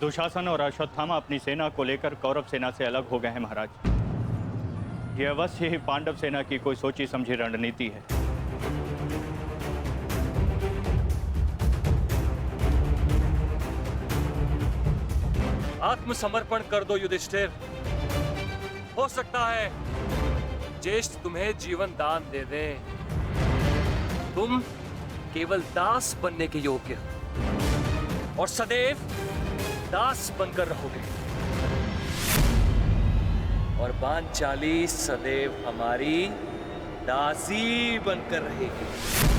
दुशासन और अश्वत्थामा अपनी सेना को लेकर कौरव सेना से अलग हो गए हैं महाराज। यह अवश्य ही पांडव सेना की कोई सोची समझी रणनीति है। आत्मसमर्पण कर दो युधिष्ठिर। हो सकता है ज्येष्ठ तुम्हें जीवन दान दे दे। तुम केवल दास बनने के योग्य हो और सदैव दास बनकर रहोगे, और पांचाली सदैव हमारी दासी बनकर रहेगी।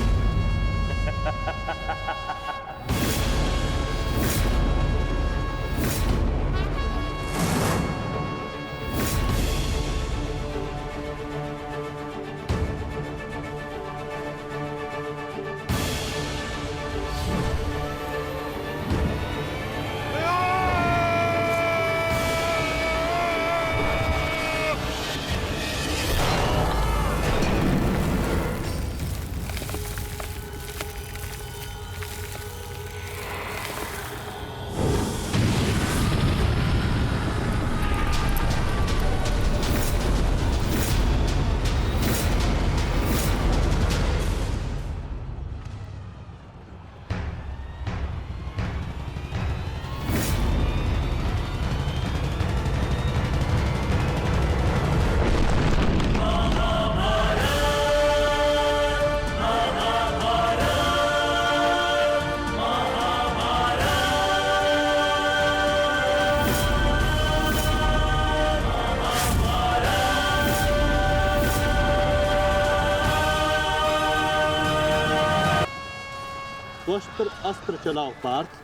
वस्त्र अस्त्र चलाओ पार्थ।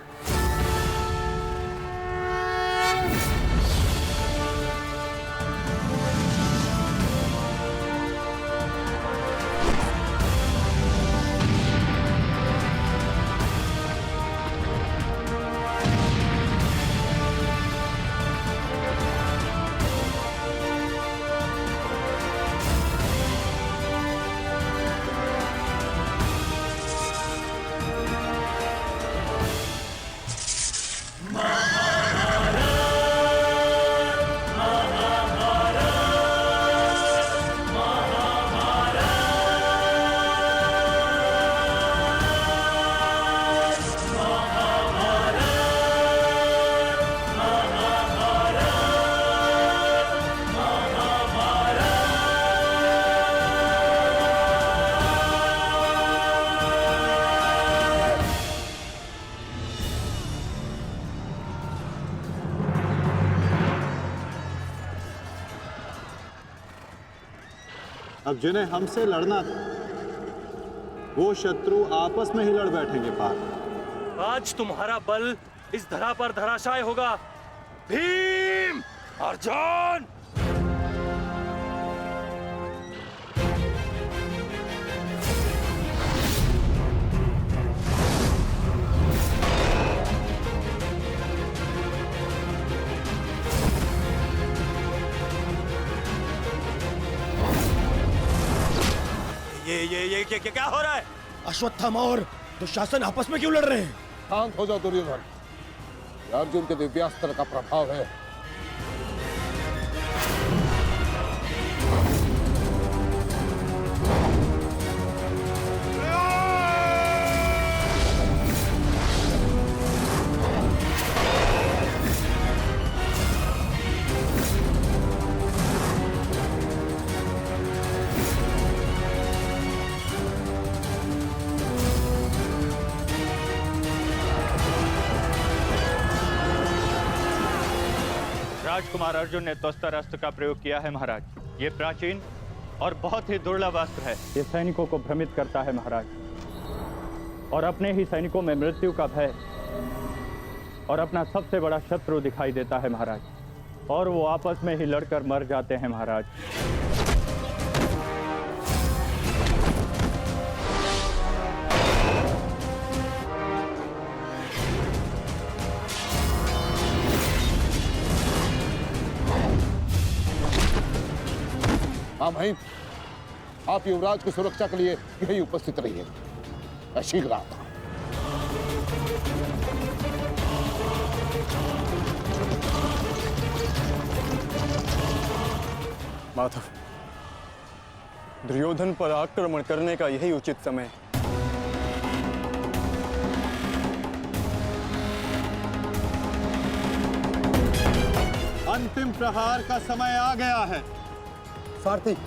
अब जिन्हें हमसे लड़ना था वो शत्रु आपस में ही लड़ बैठेंगे पार्थ। आज तुम्हारा बल इस धरा पर धराशाय होगा। भीम, अर्जुन! ये क्या हो रहा है? अश्वत्थामा और दुशासन आपस में क्यों लड़ रहे हैं? शांत हो जाओ दुर्योधन, ये अर्जुन के दिव्यास्त्र का प्रभाव है। राजकुमार अर्जुन ने त्वस्तर अस्त्र का प्रयोग किया है महाराज। ये प्राचीन और बहुत ही दुर्लभ अस्त्र है। ये सैनिकों को भ्रमित करता है महाराज, और अपने ही सैनिकों में मृत्यु का भय और अपना सबसे बड़ा शत्रु दिखाई देता है महाराज, और वो आपस में ही लड़कर मर जाते हैं महाराज। हाँ भाई, आप युवराज की सुरक्षा के लिए यही उपस्थित रहिए। मैं शीघ्र आता हूं। माधव, दुर्योधन पर आक्रमण करने का यही उचित समय है। अंतिम प्रहार का समय आ गया है। सारथी,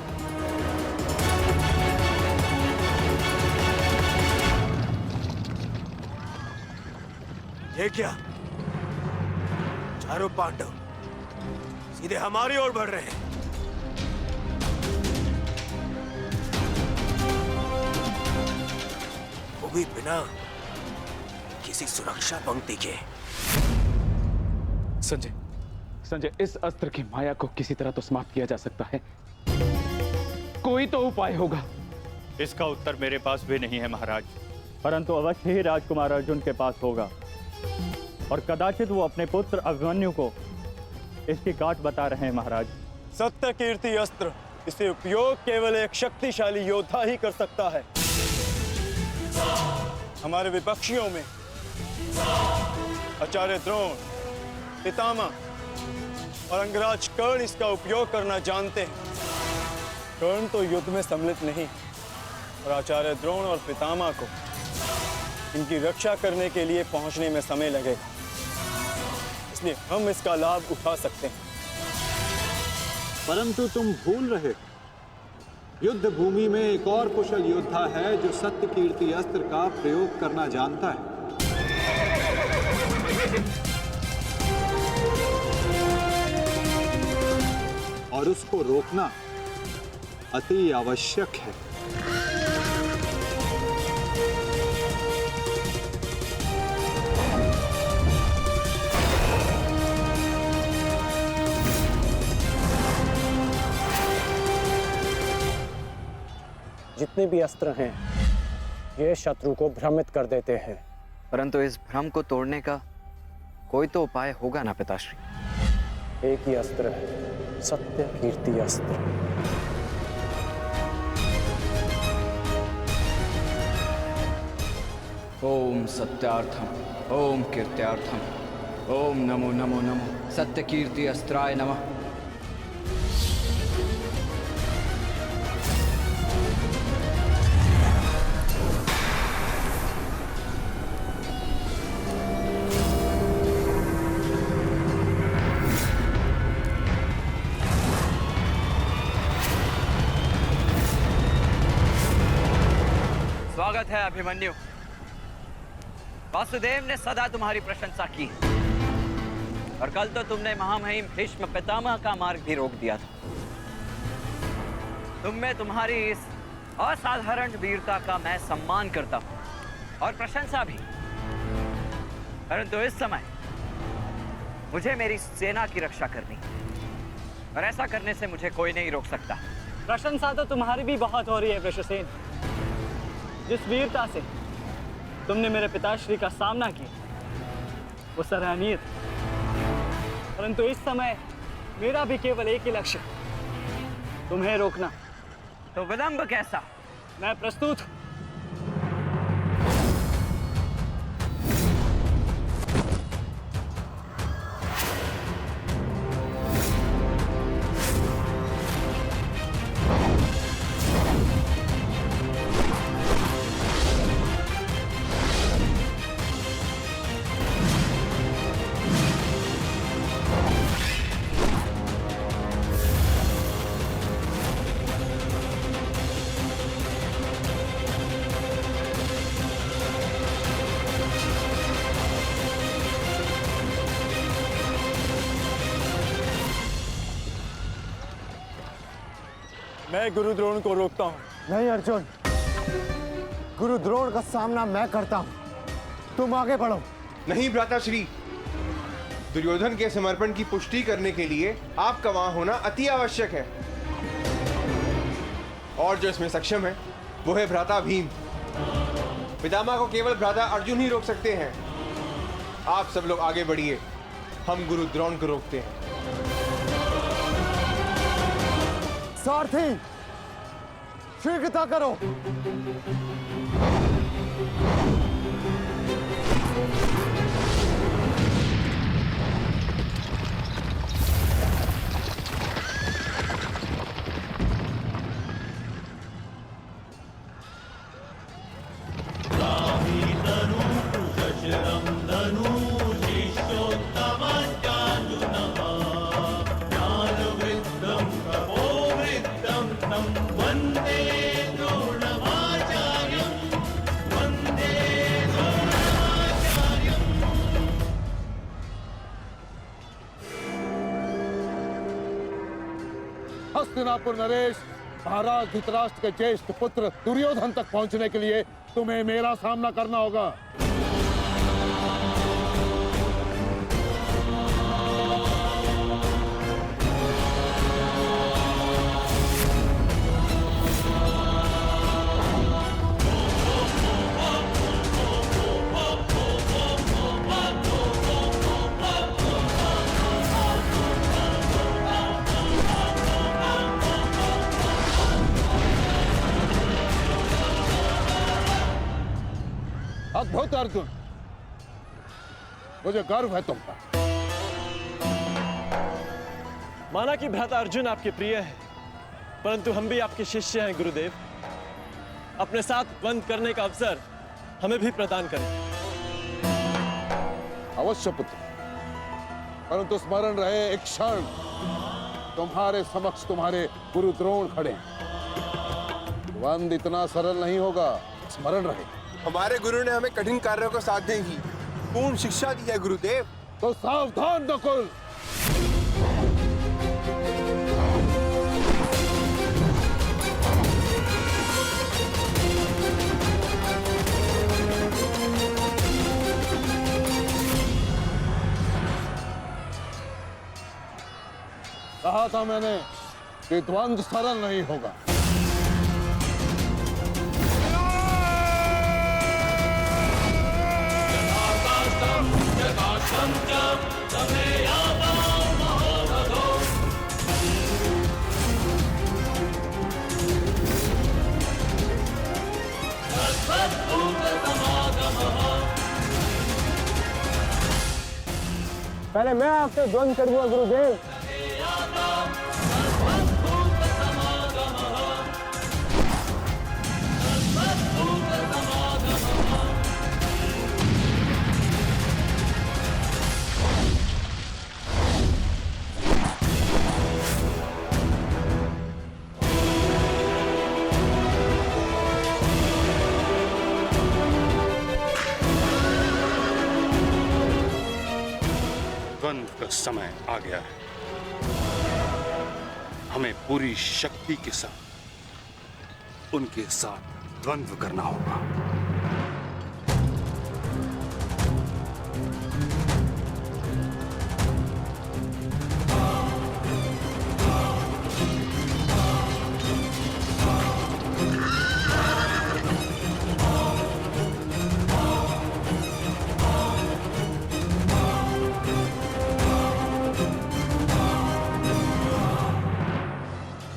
ये क्या? चारों पांडव सीधे हमारी ओर बढ़ रहे हैं। वो भी बिना किसी सुरक्षा पंक्ति के। संजय, इस अस्त्र की माया को किसी तरह तो समाप्त किया जा सकता है। कोई तो उपाय होगा। इसका उत्तर मेरे पास भी नहीं है महाराज, परंतु अवश्य ही राजकुमार अर्जुन के पास होगा और कदाचित वो अपने पुत्र अभिमन्यु को इसकी काट बता रहे हैं महाराज। सत्य कीर्ति अस्त्र, इसे उपयोग केवल एक शक्तिशाली योद्धा ही कर सकता है। हमारे विपक्षियों में आचार्य द्रोण, पितामह और अंगराज कर्ण इसका उपयोग करना जानते हैं। कर्ण तो युद्ध में सम्मिलित नहीं और आचार्य द्रोण और पितामह को इनकी रक्षा करने के लिए पहुंचने में समय लगेगा, इसलिए हम इसका लाभ उठा सकते हैं। परंतु तुम भूल रहे, युद्ध भूमि में एक और कुशल योद्धा है जो सत्य कीर्ति अस्त्र का प्रयोग करना जानता है। और उसको रोकना अति आवश्यक है। जितने भी अस्त्र हैं, ये शत्रु को भ्रमित कर देते हैं। परंतु इस भ्रम को तोड़ने का कोई तो उपाय होगा ना पिताश्री? एक ही अस्त्र है, सत्य कीर्ति अस्त्र। ओम सत्यार्थम, ओम कीर्त्यार्थम, ओम नमो नमो नमो सत्य कीर्ति अस्त्राय नमः। स्वागत है अभिमन्यु। वासुदेव ने सदा तुम्हारी प्रशंसा की और कल तो तुमने महामहिम भीष्म पितामह का मार्ग भी रोक दिया था। तुम में तुम्हारी इस असाधारण वीरता का मैं सम्मान करता हूं और प्रशंसा भी, परंतु इस समय मुझे मेरी सेना की रक्षा करनी और ऐसा करने से मुझे कोई नहीं रोक सकता। प्रशंसा तो तुम्हारी भी बहुत हो रही है वृषसेन। जिस वीरता से तुमने मेरे पिताश्री का सामना किया वो सराहनीय था, परंतु इस समय मेरा भी केवल एक ही लक्ष्य, तुम्हें रोकना। तो विलंब कैसा? मैं प्रस्तुत हूं। मैं गुरु द्रोण को रोकता हूँ। नहीं अर्जुन, गुरु द्रोण का सामना मैं करता हूं, तुम आगे बढ़ो। नहीं भ्राताश्री, दुर्योधन के समर्पण की पुष्टि करने के लिए आपका वहां होना अति आवश्यक है और जो इसमें सक्षम है वो है भ्राता भीम। पितामह को केवल भ्राता अर्जुन ही रोक सकते हैं। आप सब लोग आगे बढ़िए, हम गुरु द्रोण को रोकते हैं। सारथी, शीघ्रता करो। हस्तिनापुर नरेश, महाराज धृतराष्ट्र के ज्येष्ठ पुत्र दुर्योधन तक पहुंचने के लिए तुम्हें मेरा सामना करना होगा। अद्भुत अर्जुन, मुझे गर्व है तुम पर। माना कि भ्राता अर्जुन आपके प्रिय है, परंतु हम भी आपके शिष्य हैं गुरुदेव। अपने साथ द्वंद्व करने का अवसर हमें भी प्रदान करें। अवश्य पुत्र, परंतु स्मरण रहे एक क्षण तुम्हारे समक्ष तुम्हारे गुरु द्रोण खड़े हैं। द्वंद्व इतना सरल नहीं होगा, स्मरण रहे। हमारे गुरु ने हमें कठिन कार्यों को साधने की पूर्ण शिक्षा दी है गुरुदेव। तो सावधान नकुल। कहा था मैंने कि द्वंद्व सरल नहीं होगा। पहले मैं आपसे द्वंद्व करूंगा गुरुदेव। द्वंद्व का समय आ गया है। हमें पूरी शक्ति के साथ उनके साथ द्वंद्व करना होगा।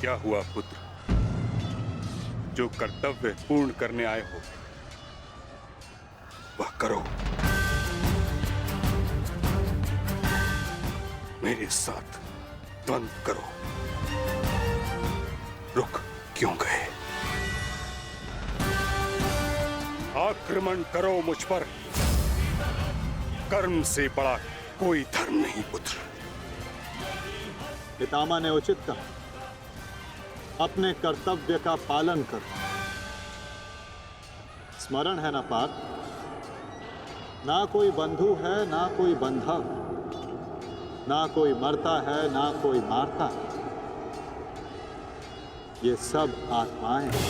क्या हुआ पुत्र? जो कर्तव्य पूर्ण करने आए हो वह करो। मेरे साथ द्वंद्व करो। रुक क्यों गए? आक्रमण करो मुझ पर। कर्म से बड़ा कोई धर्म नहीं पुत्र। पितामह ने उचित कहा, अपने कर्तव्य का पालन करो। स्मरण है ना पार्थ, ना कोई बंधु है ना कोई बंधव, ना कोई मरता है ना कोई मारता है। ये सब आत्माएं हैं।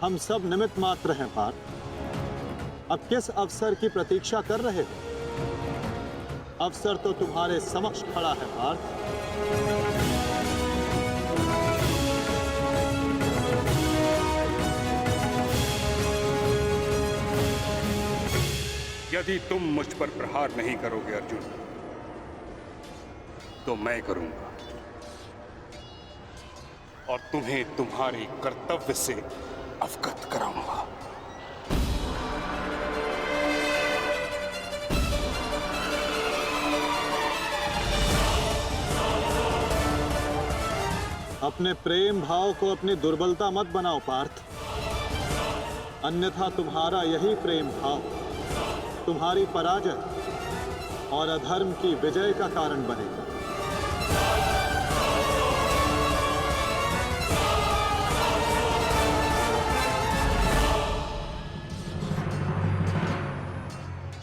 हम सब निमित्त मात्र हैं पार्थ। अब किस अवसर की प्रतीक्षा कर रहे हो? अवसर तो तुम्हारे समक्ष खड़ा है पार्थ। यदि तुम मुझ पर प्रहार नहीं करोगे अर्जुन, तो मैं करूंगा और तुम्हें तुम्हारे कर्तव्य से अवगत कराऊंगा। अपने प्रेम भाव को अपनी दुर्बलता मत बनाओ पार्थ, अन्यथा तुम्हारा यही प्रेम भाव तुम्हारी पराजय और अधर्म की विजय का कारण बनेगा।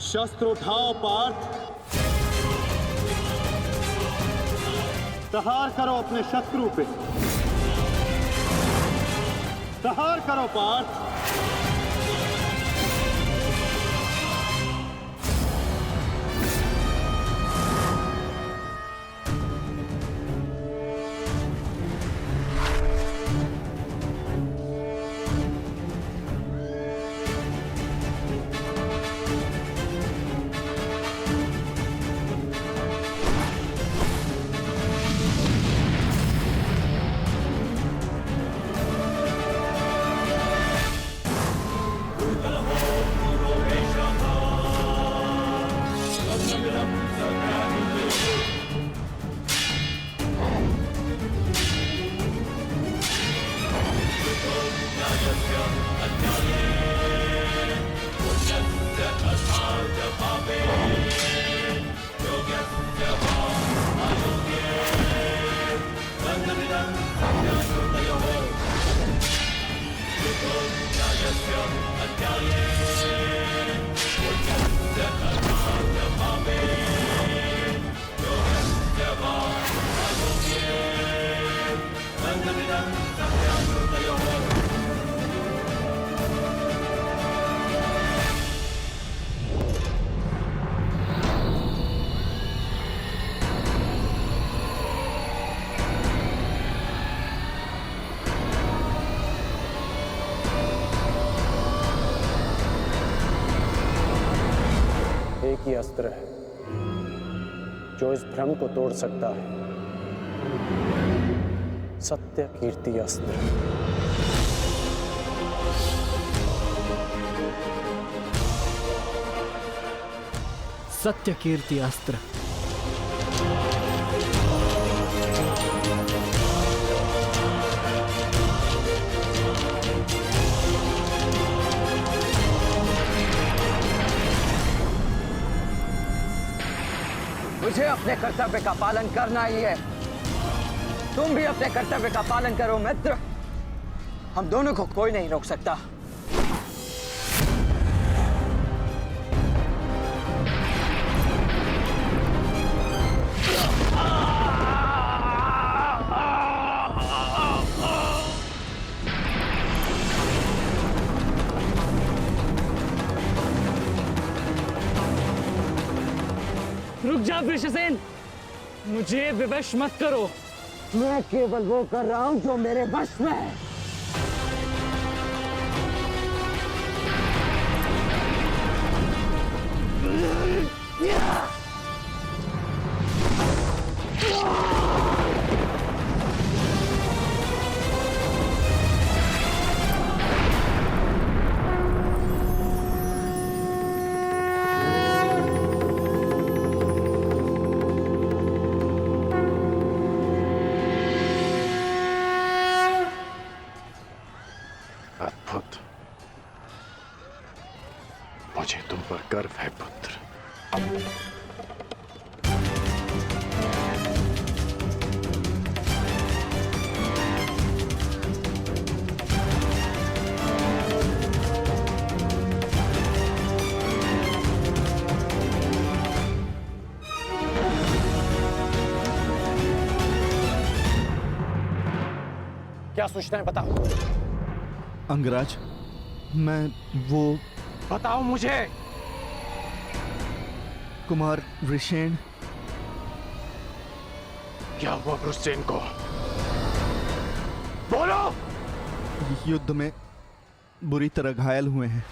शस्त्र उठाओ पार्थ, प्रहार करो अपने शत्रु पे। प्रहार करो पार्थ। एक ही अस्त्र है जो इस भ्रम को तोड़ सकता है, सत्य कीर्ति अस्त्र। सत्य कीर्ति अस्त्र। मुझे अपने कर्तव्य का पालन करना ही है। तुम भी अपने कर्तव्य का पालन करो मित्र। हम दोनों को कोई नहीं रोक सकता। रुक जा वृषसेन, मुझे विवश मत करो। मैं केवल वो कर रहा हूं जो मेरे वश में है। अद्भुत। मुझे तुम पर गर्व है पुत्र। क्या सूचना है बताओ। अंगराज, मैं वो बताओ मुझे। कुमार वृषेण। क्या हुआ वृषसेन को? बोलो। युद्ध में बुरी तरह घायल हुए हैं।